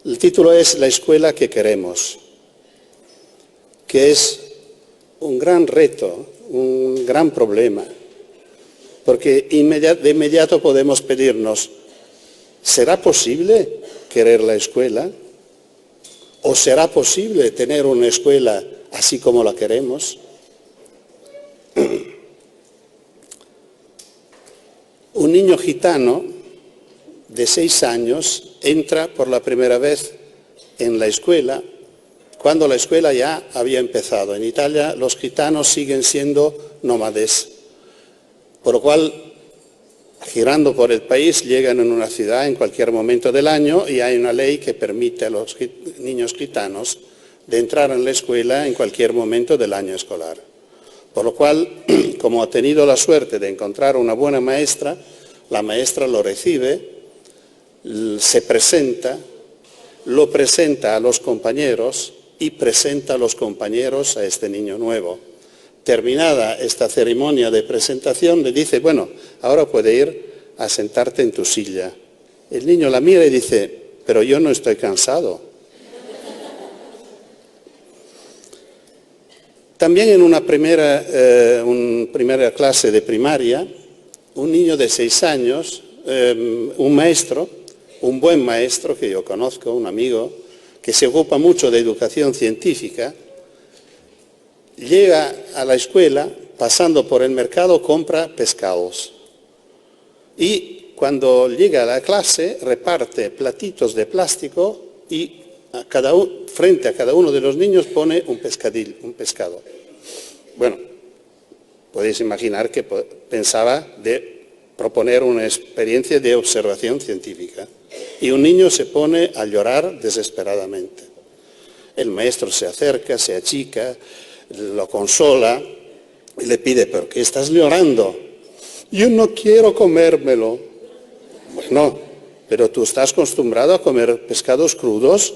El título es La escuela que queremos, que es un gran reto, un gran problema, porque de inmediato podemos pedirnos, ¿será posible querer la escuela? ¿O será posible tener una escuela así como la queremos? Un niño gitano de 6 años entra por la primera vez en la escuela cuando la escuela ya había empezado. En Italia los gitanos siguen siendo nómades, por lo cual, girando por el país, llegan en una ciudad en cualquier momento del año y hay una ley que permite a los niños gitanos de entrar en la escuela en cualquier momento del año escolar. Por lo cual, como ha tenido la suerte de encontrar una buena maestra, la maestra lo recibe, se presenta, lo presenta a los compañeros y presenta a los compañeros a este niño nuevo. Terminada esta ceremonia de presentación, le dice, bueno, ahora puede ir a sentarte en tu silla. El niño la mira y dice, pero yo no estoy cansado. También en una primera clase de primaria, un niño de 6 años, un maestro, un buen maestro que yo conozco, un amigo, que se ocupa mucho de educación científica, llega a la escuela, pasando por el mercado, compra pescados. Y cuando llega a la clase, reparte platitos de plástico y frente a cada uno de los niños pone un pescado. Bueno, podéis imaginar que pensaba de proponer una experiencia de observación científica. Y un niño se pone a llorar desesperadamente. El maestro se acerca, se achica, lo consola y le pide, ¿por qué estás llorando? Yo no quiero comérmelo. Bueno, ¿pero tú estás acostumbrado a comer pescados crudos?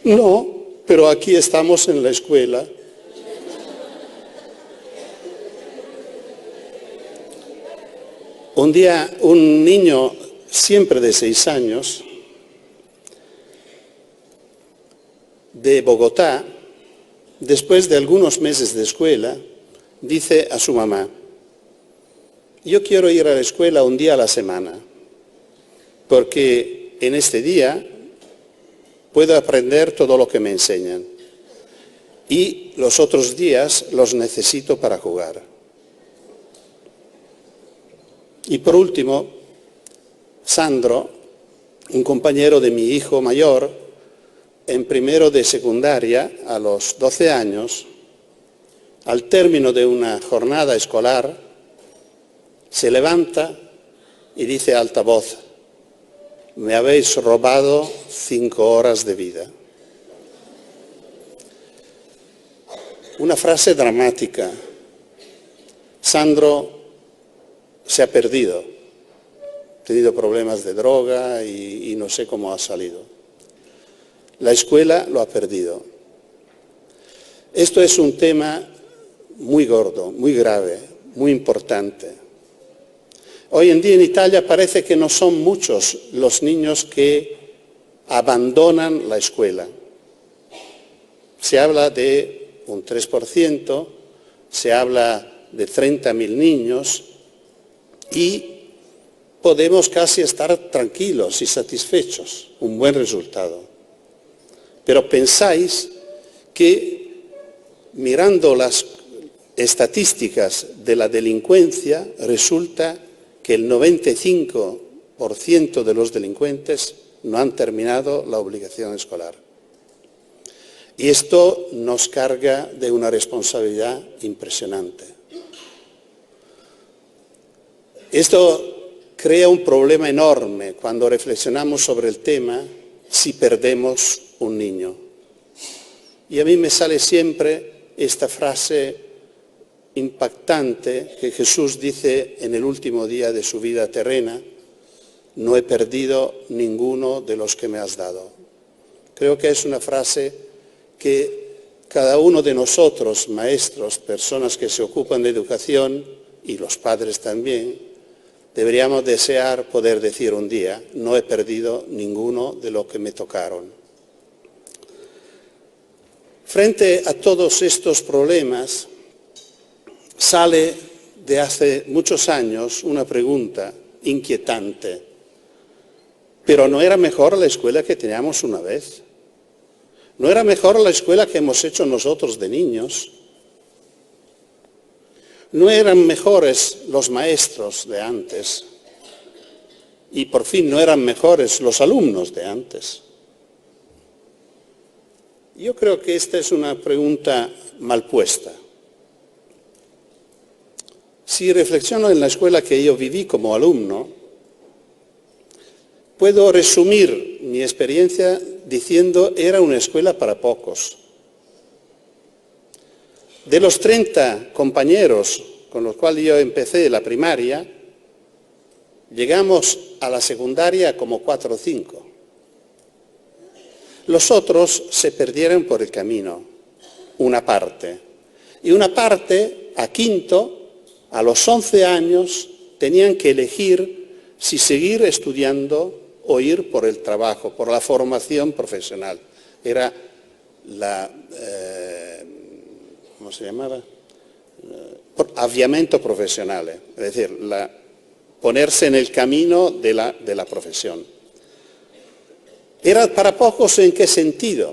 No, pero aquí estamos en la escuela. Un día, un niño siempre de 6 años, de Bogotá, después de algunos meses de escuela, dice a su mamá, yo quiero ir a la escuela un día a la semana, porque en este día puedo aprender todo lo que me enseñan y los otros días los necesito para jugar. Y por último, Sandro, un compañero de mi hijo mayor, en primero de secundaria, a los 12 años, al término de una jornada escolar, se levanta y dice a alta voz, me habéis robado 5 horas de vida. Una frase dramática. Sandro se ha perdido, ha tenido problemas de droga y no sé cómo ha salido. La escuela lo ha perdido. Esto es un tema muy gordo, muy grave, muy importante. Hoy en día en Italia parece que no son muchos los niños que abandonan la escuela. Se habla de un 3%, se habla de 30.000 niños y podemos casi estar tranquilos y satisfechos, un buen resultado. Pero pensáis que mirando las estadísticas de la delincuencia resulta que el 95% de los delincuentes no han terminado la obligación escolar. Y esto nos carga de una responsabilidad impresionante. Esto crea un problema enorme cuando reflexionamos sobre el tema si perdemos un niño. Y a mí me sale siempre esta frase impactante que Jesús dice en el último día de su vida terrena, no he perdido ninguno de los que me has dado. Creo que es una frase que cada uno de nosotros, maestros, personas que se ocupan de educación y los padres también, deberíamos desear poder decir un día, no he perdido ninguno de los que me tocaron. Frente a todos estos problemas, sale de hace muchos años una pregunta inquietante. ¿Pero no era mejor la escuela que teníamos una vez? ¿No era mejor la escuela que hemos hecho nosotros de niños? ¿No eran mejores los maestros de antes? Y por fin, ¿no eran mejores los alumnos de antes? Yo creo que esta es una pregunta mal puesta. Si reflexiono en la escuela que yo viví como alumno, puedo resumir mi experiencia diciendo era una escuela para pocos. De los 30 compañeros con los cuales yo empecé la primaria, llegamos a la secundaria como 4 o 5. Los otros se perdieron por el camino, una parte. Y una parte, a quinto, a los 11 años, tenían que elegir si seguir estudiando o ir por el trabajo, por la formación profesional. Era la, ¿cómo se llamaba? Avviamento profesional, es decir, ponerse en el camino de la profesión. ¿Era para pocos en qué sentido?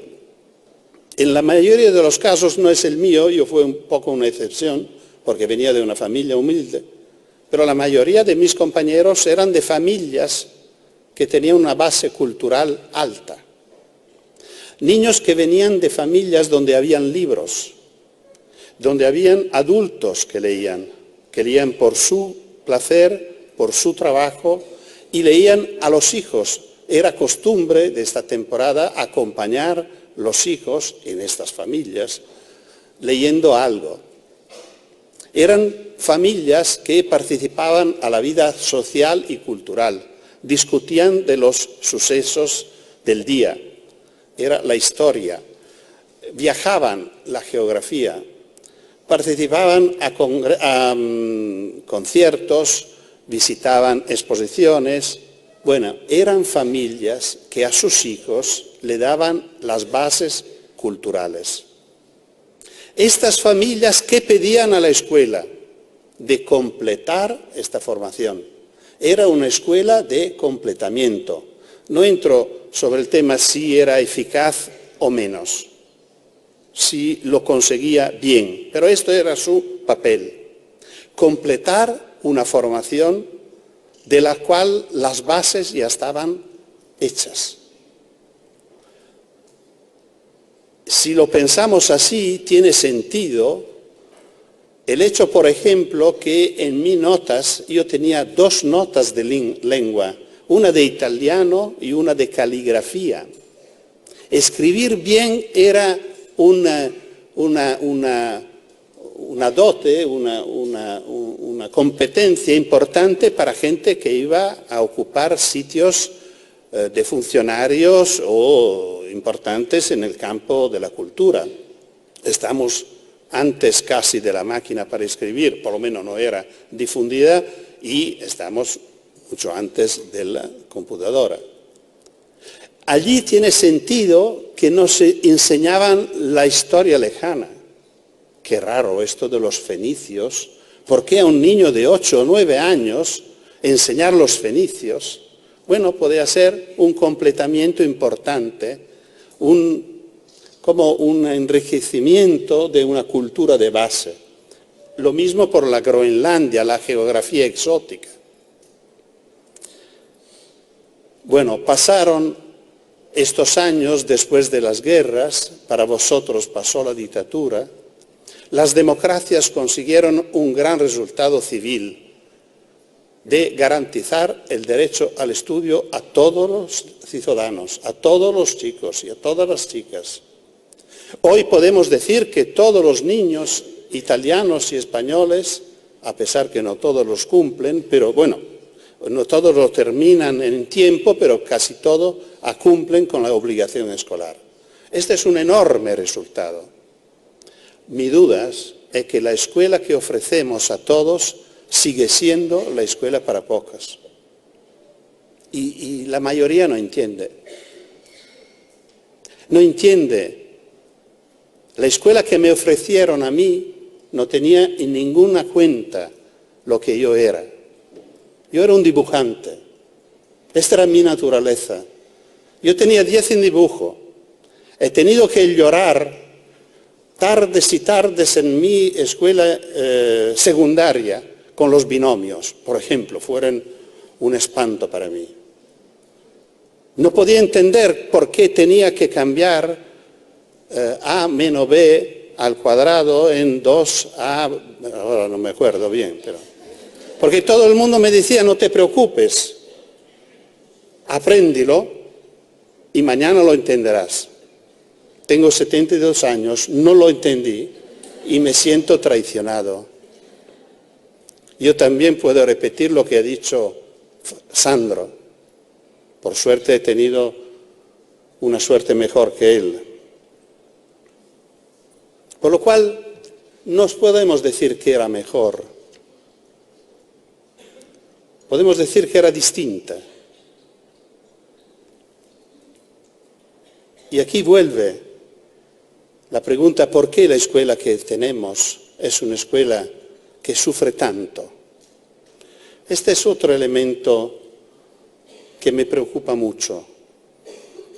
En la mayoría de los casos, no es el mío, yo fui un poco una excepción, porque venía de una familia humilde, pero la mayoría de mis compañeros eran de familias que tenían una base cultural alta. Niños que venían de familias donde habían libros, donde habían adultos que leían por su placer, por su trabajo, y leían a los hijos. Era costumbre de esta temporada acompañar los hijos en estas familias leyendo algo. Eran familias que participaban a la vida social y cultural, discutían de los sucesos del día, era la historia, viajaban la geografía, participaban a conciertos, visitaban exposiciones. Bueno, eran familias que a sus hijos le daban las bases culturales. Estas familias, ¿qué pedían a la escuela? De completar esta formación. Era una escuela de completamiento. No entro sobre el tema si era eficaz o menos, si lo conseguía bien, pero esto era su papel. Completar una formación de la cual las bases ya estaban hechas. Si lo pensamos así, tiene sentido el hecho, por ejemplo, que en mis notas yo tenía 2 notas de lengua, una de italiano y una de caligrafía. Escribir bien era una dote, una competencia importante para gente que iba a ocupar sitios de funcionarios o importantes en el campo de la cultura. Estamos antes casi de la máquina para escribir, por lo menos no era difundida, y estamos mucho antes de la computadora. Allí tiene sentido que no se enseñaban la historia lejana. Qué raro esto de los fenicios. ¿Por qué a un niño de 8 o 9 años enseñar los fenicios? Bueno, podía ser un completamiento importante, como un enriquecimiento de una cultura de base. Lo mismo por la Groenlandia, la geografía exótica. Bueno, pasaron estos años después de las guerras, para vosotros pasó la dictadura. Las democracias consiguieron un gran resultado civil de garantizar el derecho al estudio a todos los ciudadanos, a todos los chicos y a todas las chicas. Hoy podemos decir que todos los niños italianos y españoles, a pesar que no todos los cumplen, pero bueno, no todos lo terminan en tiempo, pero casi todos cumplen con la obligación escolar. Este es un enorme resultado. Mi duda es que la escuela que ofrecemos a todos sigue siendo la escuela para pocos. Y la mayoría no entiende. No entiende La escuela que me ofrecieron a mí no tenía en ninguna cuenta lo que yo era. Yo era un dibujante. Esta era mi naturaleza. Yo tenía 10 en dibujo. He tenido que llorar tardes y tardes en mi escuela secundaria con los binomios, por ejemplo, fueron un espanto para mí. No podía entender por qué tenía que cambiar a menos b al cuadrado en 2a, ahora no me acuerdo bien, pero porque todo el mundo me decía, no te preocupes, apréndilo y mañana lo entenderás. Tengo 72 años, no lo entendí y me siento traicionado. Yo también puedo repetir lo que ha dicho Sandro. Por suerte he tenido una suerte mejor que él. Por lo cual, no podemos decir que era mejor. Podemos decir que era distinta. Y aquí vuelve la pregunta, ¿por qué la escuela que tenemos es una escuela que sufre tanto? Este es otro elemento que me preocupa mucho.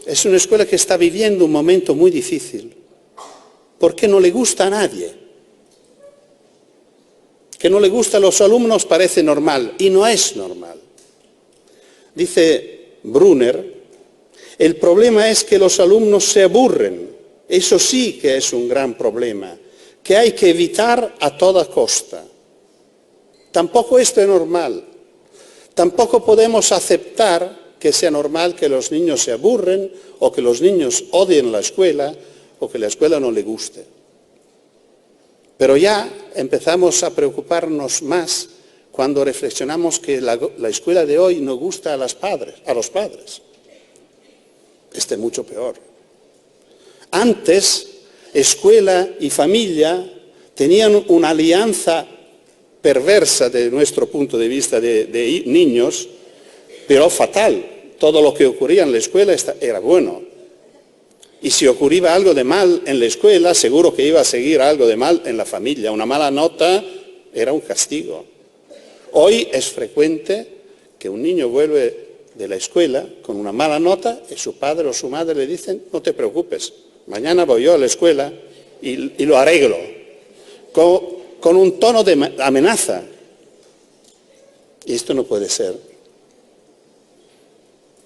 Es una escuela que está viviendo un momento muy difícil, porque no le gusta a nadie. Que no le gusta a los alumnos parece normal, y no es normal. Dice Brunner, el problema es que los alumnos se aburren. Eso sí que es un gran problema, que hay que evitar a toda costa. Tampoco esto es normal. Tampoco podemos aceptar que sea normal que los niños se aburren o que los niños odien la escuela o que la escuela no les guste. Pero ya empezamos a preocuparnos más cuando reflexionamos que la escuela de hoy no gusta a los padres. Este es mucho peor. Antes, escuela y familia tenían una alianza perversa desde nuestro punto de vista de niños, pero fatal. Todo lo que ocurría en la escuela era bueno. Y si ocurría algo de mal en la escuela, seguro que iba a seguir algo de mal en la familia. Una mala nota era un castigo. Hoy es frecuente que un niño vuelve de la escuela con una mala nota y su padre o su madre le dicen, no te preocupes, mañana voy yo a la escuela y lo arreglo. Con un tono de amenaza. Y esto no puede ser.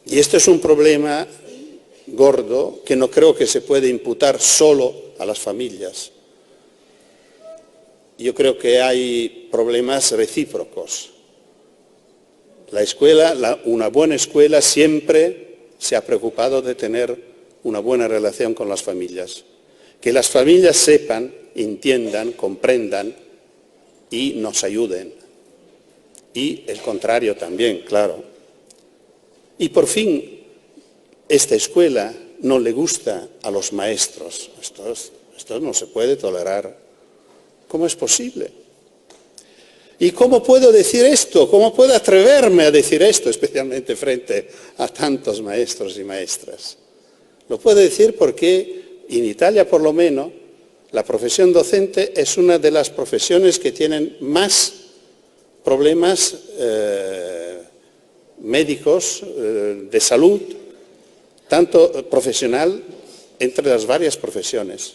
Y esto es un problema gordo que no creo que se puede imputar solo a las familias. Yo creo que hay problemas recíprocos. La escuela, una buena escuela siempre se ha preocupado de tener una buena relación con las familias. Que las familias sepan, entiendan, comprendan y nos ayuden. Y el contrario también, claro. Y por fin, esta escuela no le gusta a los maestros. Esto no se puede tolerar. ¿Cómo es posible? ¿Y cómo puedo decir esto? ¿Cómo puedo atreverme a decir esto, especialmente frente a tantos maestros y maestras? Lo puedo decir porque en Italia, por lo menos, la profesión docente es una de las profesiones que tienen más problemas médicos, de salud, tanto profesional, entre las varias profesiones.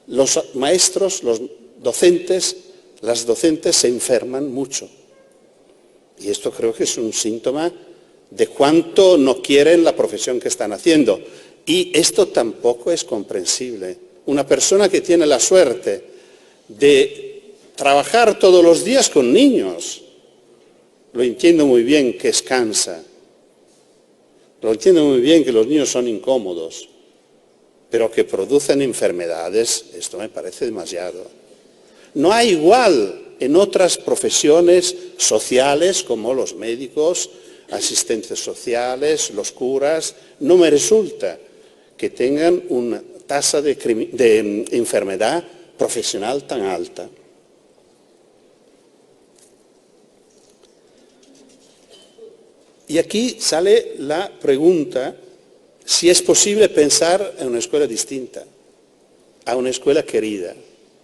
Los maestros, los docentes, las docentes se enferman mucho. Y esto creo que es un síntoma de cuánto no quieren la profesión que están haciendo. Y esto tampoco es comprensible. Una persona que tiene la suerte de trabajar todos los días con niños, lo entiendo muy bien que es cansa. Lo entiendo muy bien que los niños son incómodos, pero que producen enfermedades, esto me parece demasiado. No hay igual en otras profesiones sociales como los médicos, asistentes sociales, los curas. No me resulta que tengan una tasa de enfermedad profesional tan alta. Y aquí sale la pregunta si es posible pensar en una escuela distinta. a una escuela querida,